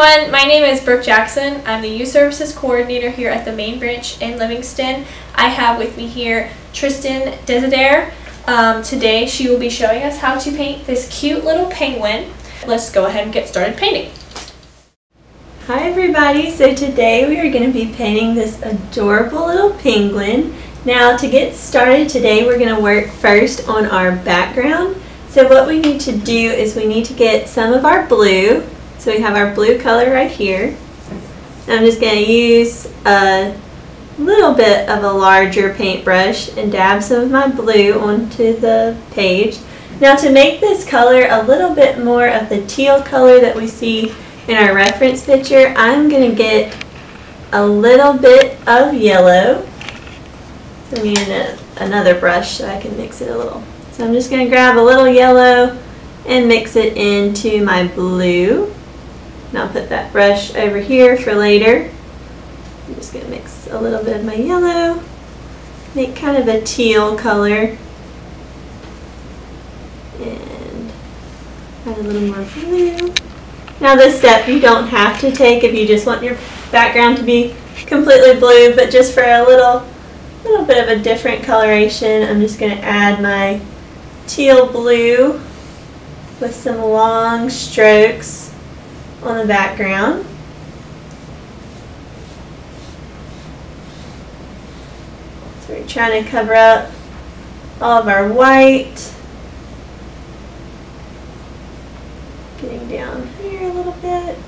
everyone, my name is Brooke Jackson. I'm the Youth Services Coordinator here at the main branch in Livingston. I have with me here Tristan Disedare. Today she will be showing us how to paint this cute little penguin. Let's go ahead and get started painting. Hi everybody, so today we are going to be painting this adorable little penguin. Now to get started today we're going to work first on our background. So what we need to do is we need to get some of our blue. So we have our blue color right here. I'm just going to use a little bit of a larger paintbrush and dab some of my blue onto the page. Now to make this color a little bit more of the teal color that we see in our reference picture, I'm going to get a little bit of yellow. So I'm using another brush so I can mix it a little. So I'm just going to grab a little yellow and mix it into my blue. And I'll put that brush over here for later. I'm just going to mix a little bit of my yellow, make kind of a teal color, and add a little more blue. Now this step you don't have to take if you just want your background to be completely blue, but just for a little bit of a different coloration, I'm just going to add my teal blue with some long strokes on the background. So we're trying to cover up all of our white. Getting down here a little bit.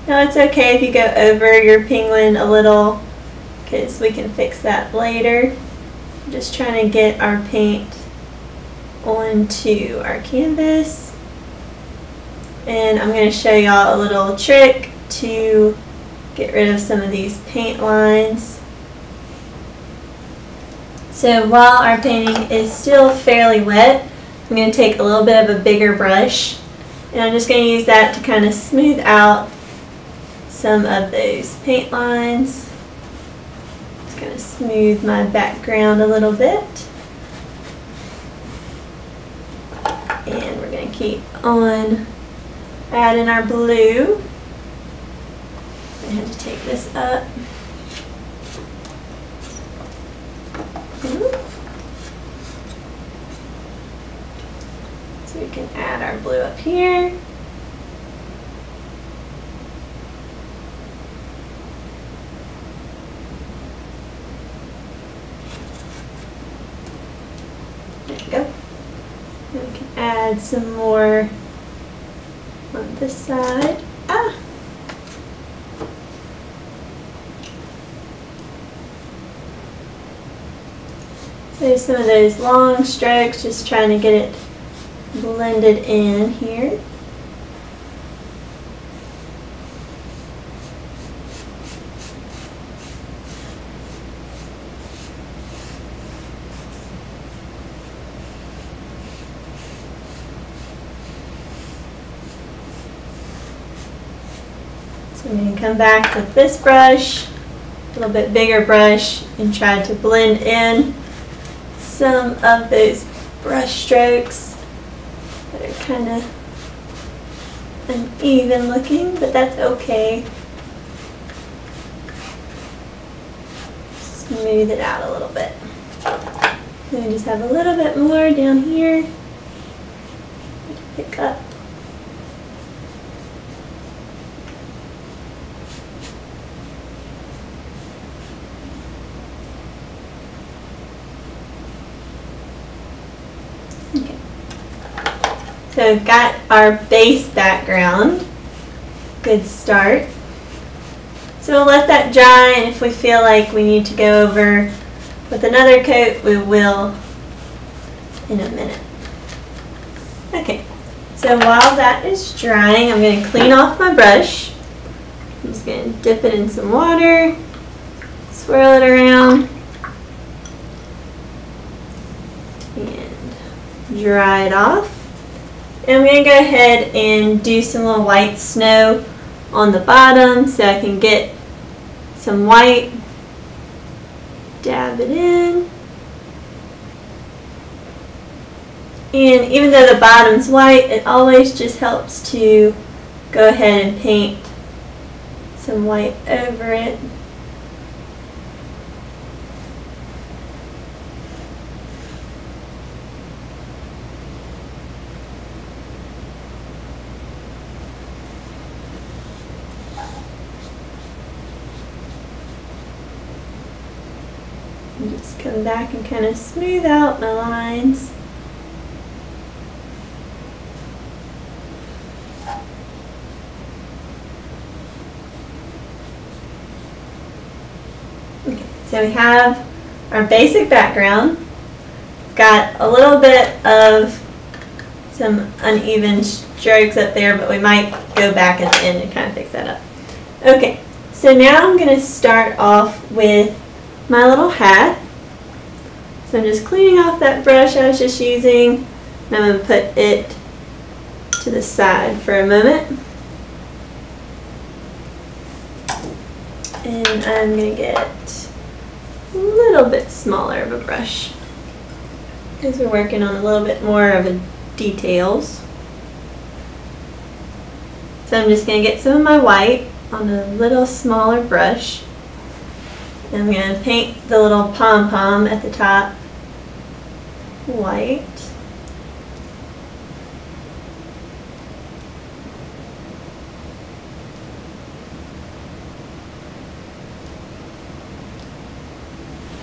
Now it's okay if you go over your penguin a little, because we can fix that later. I'm just trying to get our paint onto our canvas. And I'm going to show y'all a little trick to get rid of some of these paint lines. So while our painting is still fairly wet, I'm going to take a little bit of a bigger brush, and I'm just going to use that to kind of smooth out some of those paint lines. Just kind of smooth my background a little bit. And we're going to keep on adding our blue. I had to take this up. So we can add our blue up here. There we go. And we can add some more on this side. So some of those long strokes, just trying to get it blended in here. So I'm going to come back with this brush, a little bit bigger brush, and try to blend in some of those brush strokes that are kind of uneven looking, but that's okay. Smooth it out a little bit. Then we just have a little bit more down here to pick up. So we've got our base background. Good start. So we'll let that dry, and if we feel like we need to go over with another coat, we will in a minute. Okay, so while that is drying, I'm going to clean off my brush. I'm just going to dip it in some water, swirl it around, and dry it off. And I'm going to go ahead and do some little white snow on the bottom so I can get some white, dab it in. And even though the bottom's white, it always just helps to go ahead and paint some white over it. And just come back and kind of smooth out my lines. Okay, so we have our basic background. Got a little bit of some uneven strokes up there, but we might go back at the end and kind of fix that up. Okay, so now I'm going to start off with my little hat. So I'm just cleaning off that brush I was just using, and I'm going to put it to the side for a moment. And I'm going to get a little bit smaller of a brush because we're working on a little bit more of the details. So I'm just going to get some of my white on a little smaller brush. And I'm going to paint the little pom-pom at the top white.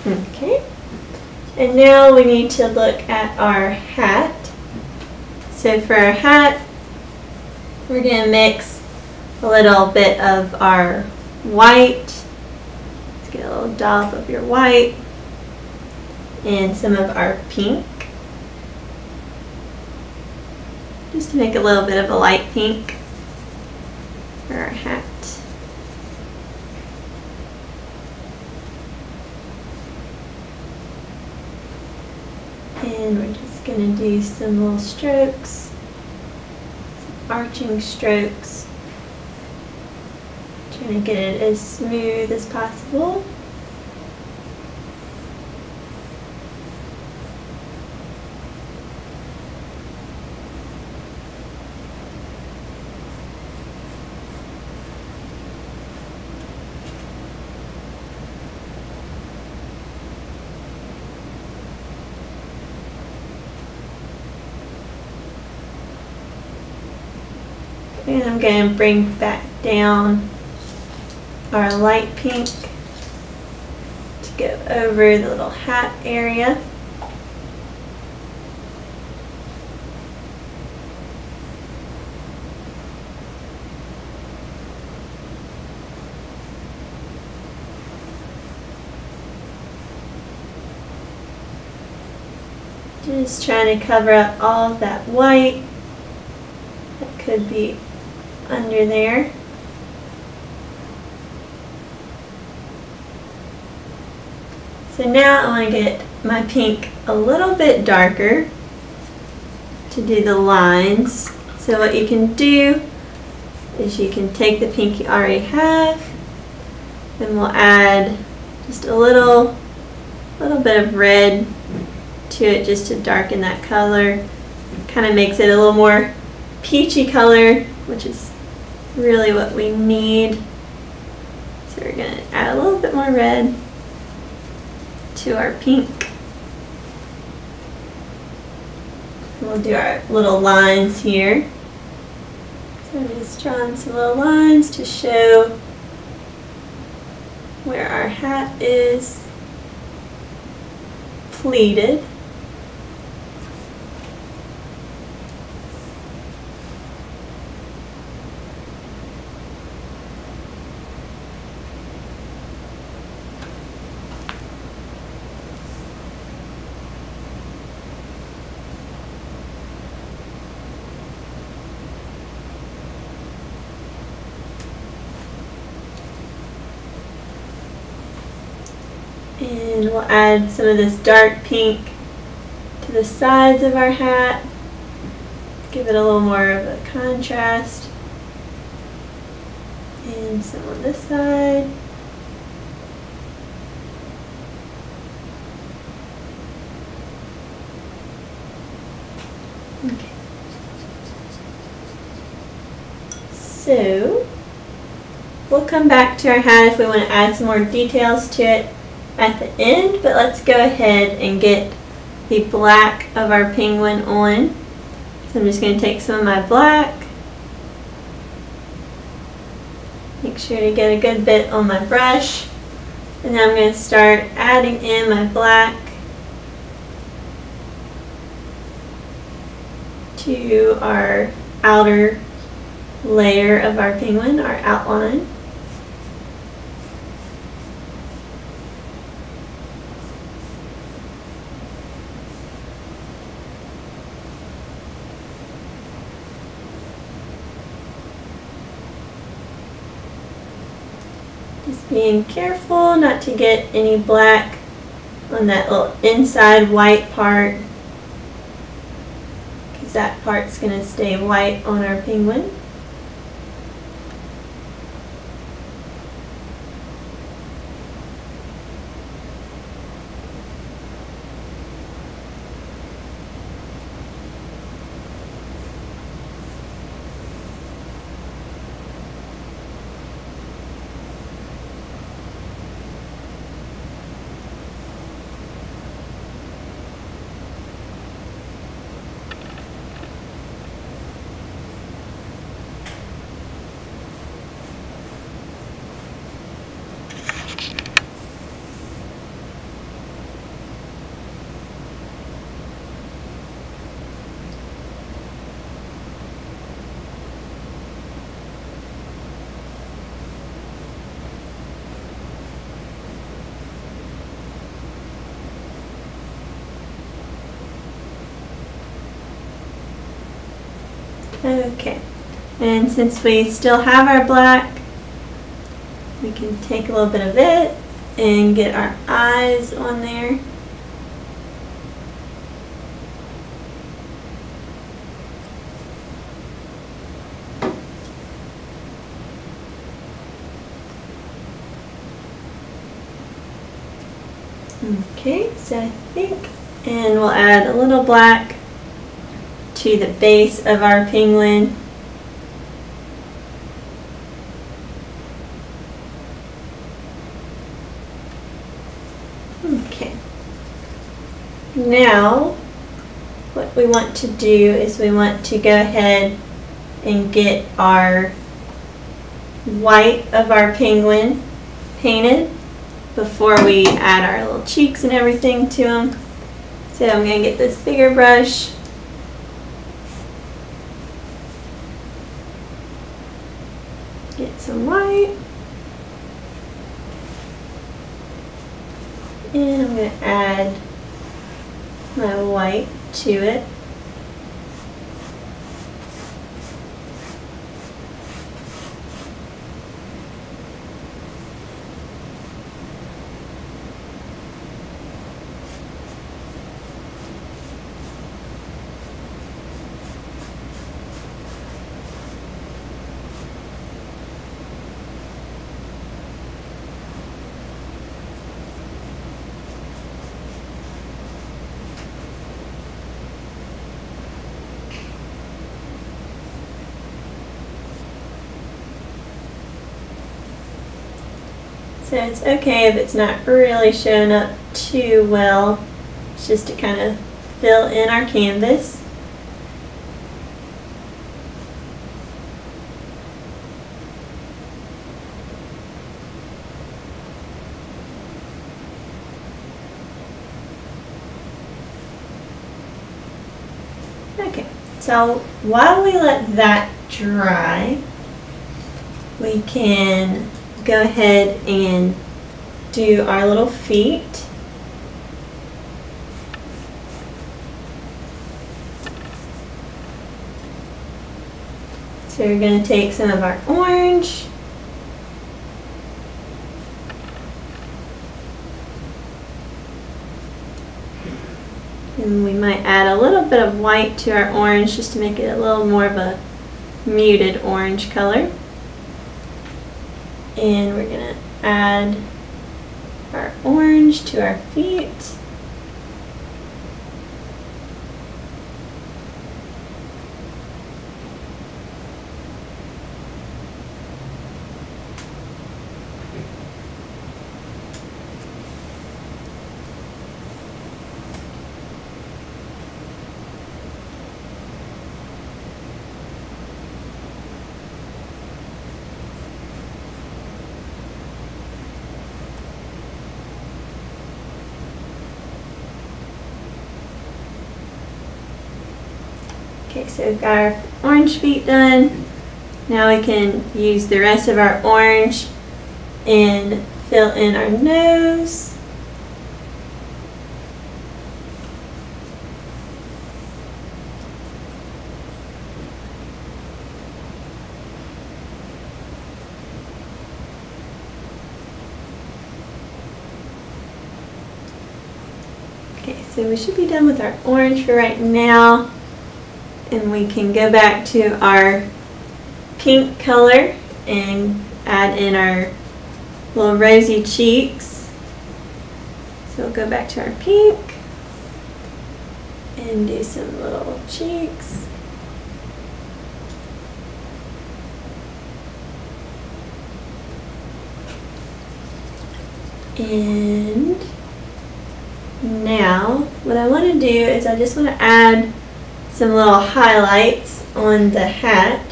Okay, and now we need to look at our hat. So for our hat, we're going to mix a little bit of our white. Let's get a little dollop of your white and some of our pink, just to make a little bit of a light pink for our hat. And we're just going to do some little strokes, some arching strokes, trying to get it as smooth as possible. And I'm going to bring back down our light pink to go over the little hat area. Just trying to cover up all of that white that could be under there. So now I want to get my pink a little bit darker to do the lines. So what you can do is you can take the pink you already have, and we'll add just a little bit of red to it just to darken that color. Kind of makes it a little more peachy color, which is really what we need. So we're going to add a little bit more red to our pink. We'll do our little lines here. So I'm just drawing some little lines to show where our hat is pleated. And we'll add some of this dark pink to the sides of our hat. Give it a little more of a contrast. And some on this side. Okay. So we'll come back to our hat if we want to add some more details to it at the end, but let's go ahead and get the black of our penguin on. So I'm just going to take some of my black, make sure to get a good bit on my brush, and then I'm going to start adding in my black to our outer layer of our penguin, our outline. Just being careful not to get any black on that little inside white part, because that part's going to stay white on our penguin. Okay, and since we still have our black, we can take a little bit of it and get our eyes on there. Okay, so I think, and we'll add a little black to the base of our penguin. Okay. Now, what we want to do is we want to go ahead and get our white of our penguin painted before we add our little cheeks and everything to them. So I'm going to get this bigger brush. Get some white, and I'm going to add my white to it. So it's okay if it's not really showing up too well. It's just to kind of fill in our canvas. Okay, so while we let that dry, we can go ahead and do our little feet. So we're going to take some of our orange, and we might add a little bit of white to our orange just to make it a little more of a muted orange color. And we're going to add our orange to our feet. Okay, so we've got our orange feet done. Now we can use the rest of our orange and fill in our nose. Okay, so we should be done with our orange for right now, and we can go back to our pink color and add in our little rosy cheeks. So we'll go back to our pink and do some little cheeks. And now what I want to do is I just want to add some little highlights on the hat.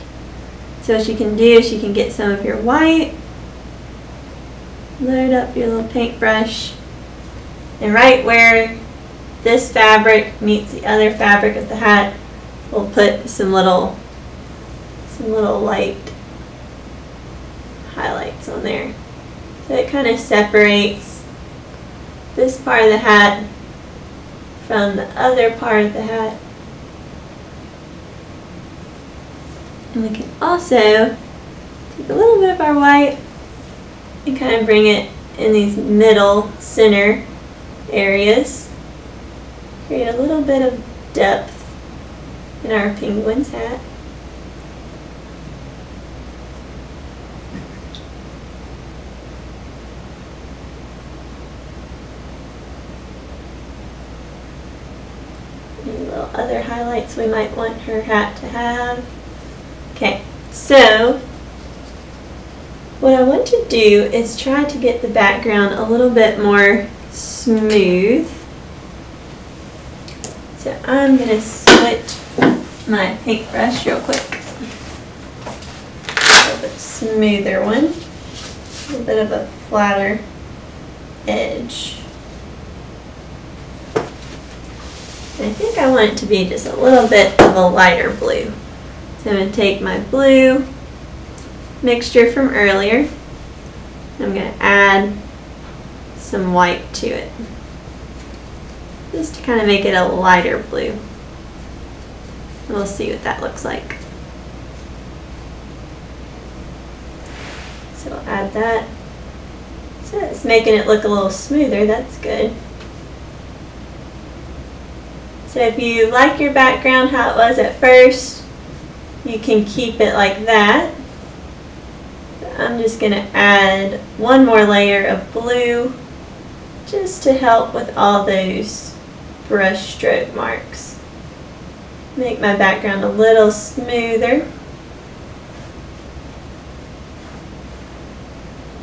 So what you can do is you can get some of your white, load up your little paintbrush, and right where this fabric meets the other fabric of the hat, we'll put some little light highlights on there. So it kind of separates this part of the hat from the other part of the hat. And we can also take a little bit of our white and kind of bring it in these middle center areas. Create a little bit of depth in our penguin's hat. And little other highlights we might want her hat to have. Okay, so what I want to do is try to get the background a little bit more smooth. So I'm going to switch my paintbrush real quick. A little bit smoother one. A little bit of a flatter edge. And I think I want it to be just a little bit of a lighter blue. So I'm going to take my blue mixture from earlier. I'm going to add some white to it, just to kind of make it a lighter blue. And we'll see what that looks like. So I'll add that. So it's making it look a little smoother. That's good. So if you like your background how it was at first, you can keep it like that. I'm just going to add one more layer of blue just to help with all those brush stroke marks. Make my background a little smoother.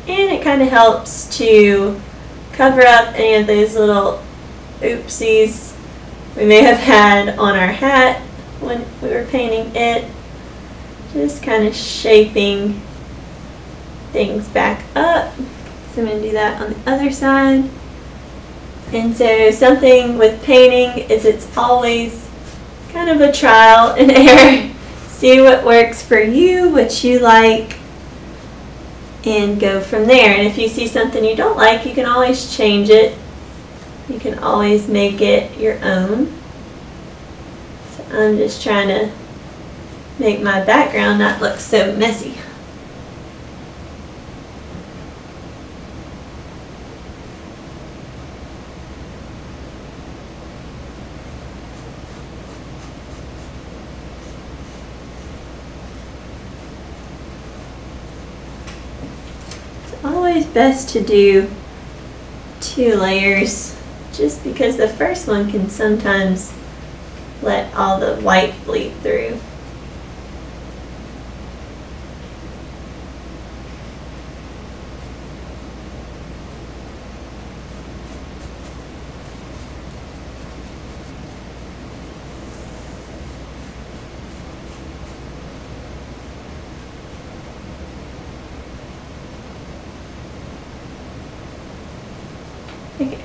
And it kind of helps to cover up any of those little oopsies we may have had on our hat when we were painting it. Just kind of shaping things back up. So I'm going to do that on the other side. And so something with painting is it's always kind of a trial and error. See what works for you, what you like, and go from there. And if you see something you don't like, you can always change it. You can always make it your own. So I'm just trying to make my background not look so messy. It's always best to do 2 layers, just because the first one can sometimes let all the white bleed through. Okay,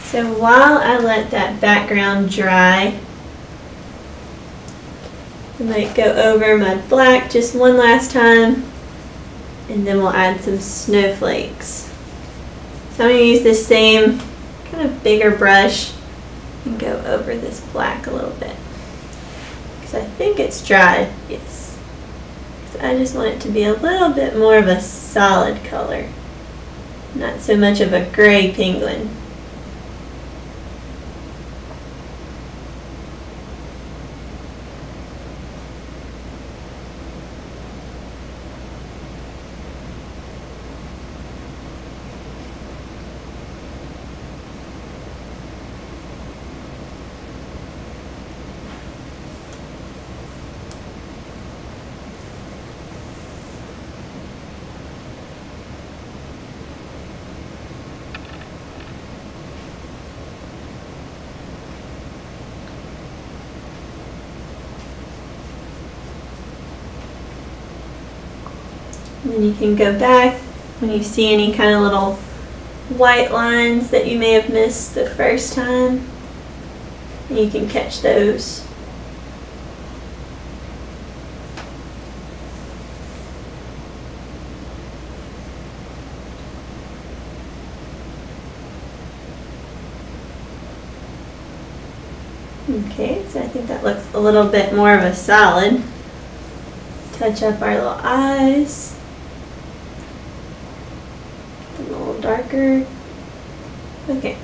so while I let that background dry, I might go over my black just one last time, and then we'll add some snowflakes. So I'm going to use this same kind of bigger brush and go over this black a little bit. Because I think it's dried, yes. So I just want it to be a little bit more of a solid color, not so much of a gray penguin. And then you can go back when you see any kind of little white lines that you may have missed the first time, and you can catch those. Okay, so I think that looks a little bit more of a solid. Touch up our little eyes. A little darker. Okay,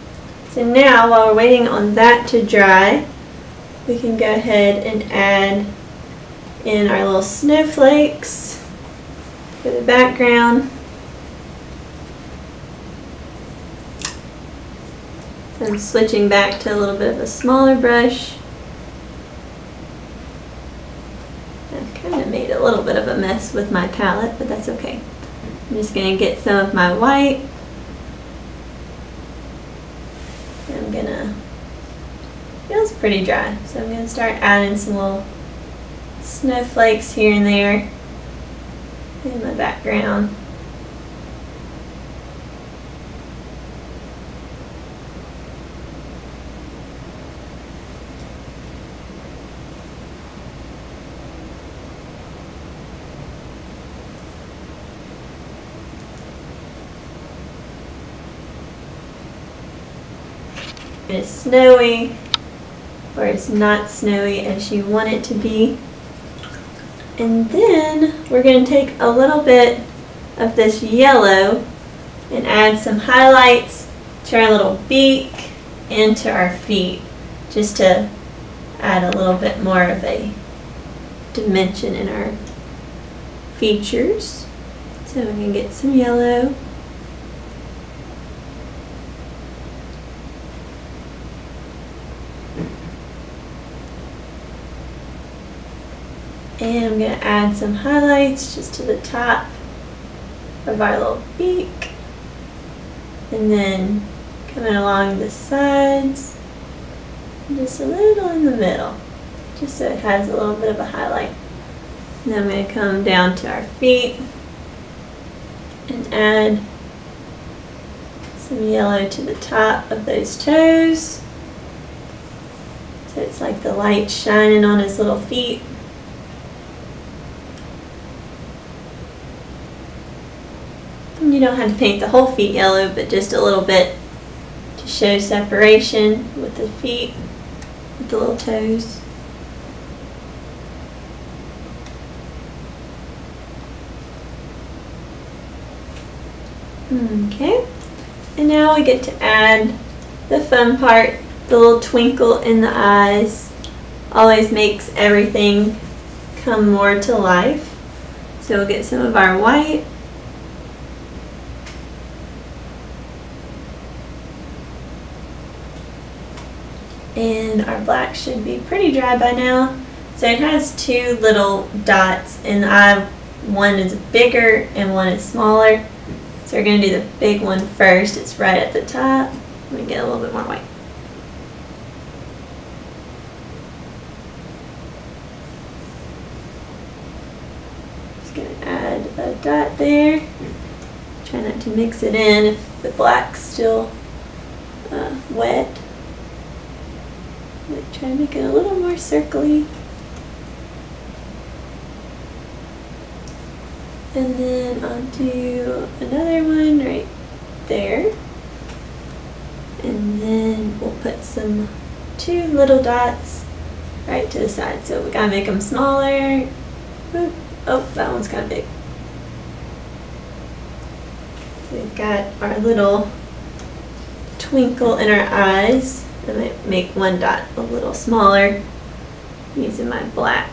so now while we're waiting on that to dry, we can go ahead and add in our little snowflakes for the background. So I'm switching back to a little bit of a smaller brush. I've kind of made a little bit of a mess with my palette, but that's okay. I'm just going to get some of my white. I'm going to, feels pretty dry, so I'm going to start adding some little snowflakes here and there in my background. It's snowy or it's not snowy as you want it to be. And then we're going to take a little bit of this yellow and add some highlights to our little beak and to our feet, just to add a little bit more of a dimension in our features. So we're going to get some yellow. And I'm going to add some highlights just to the top of our little beak. And then coming along the sides, and just a little in the middle, just so it has a little bit of a highlight. And then I'm going to come down to our feet and add some yellow to the top of those toes. So it's like the light shining on his little feet. You don't have to paint the whole feet yellow, but just a little bit to show separation with the feet, with the little toes. Okay, and now we get to add the fun part, the little twinkle in the eyes. Always makes everything come more to life. So we'll get some of our white. And our black should be pretty dry by now. So it has two little dots in the eye. One is bigger and one is smaller. So we're going to do the big one first. It's right at the top. Let me get a little bit more white. Just going to add a dot there. Try not to mix it in if the black's still wet. Try to make it a little more circly. And then I'll do another one right there. And then we'll put some 2 little dots right to the side. So we gotta make them smaller. Oop. Oh, that one's kind of big. So we've got our little twinkle in our eyes. I might make one dot a little smaller using my black.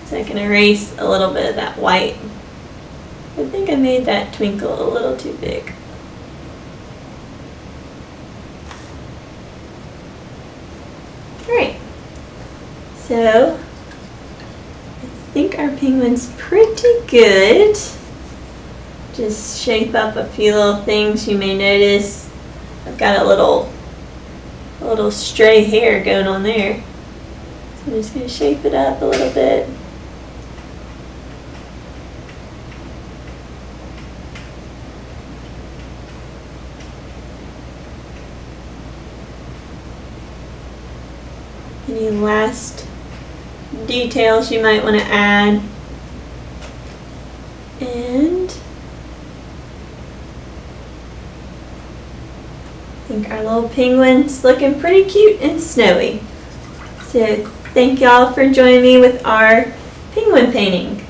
So I can erase a little bit of that white. I think I made that twinkle a little too big. Alright, so I think our penguin's pretty good. Just shape up a few little things you may notice. I've got a little stray hair going on there. So I'm just going to shape it up a little bit. Any last details you might want to add. And I think our little penguin's looking pretty cute and snowy. So thank y'all for joining me with our penguin painting.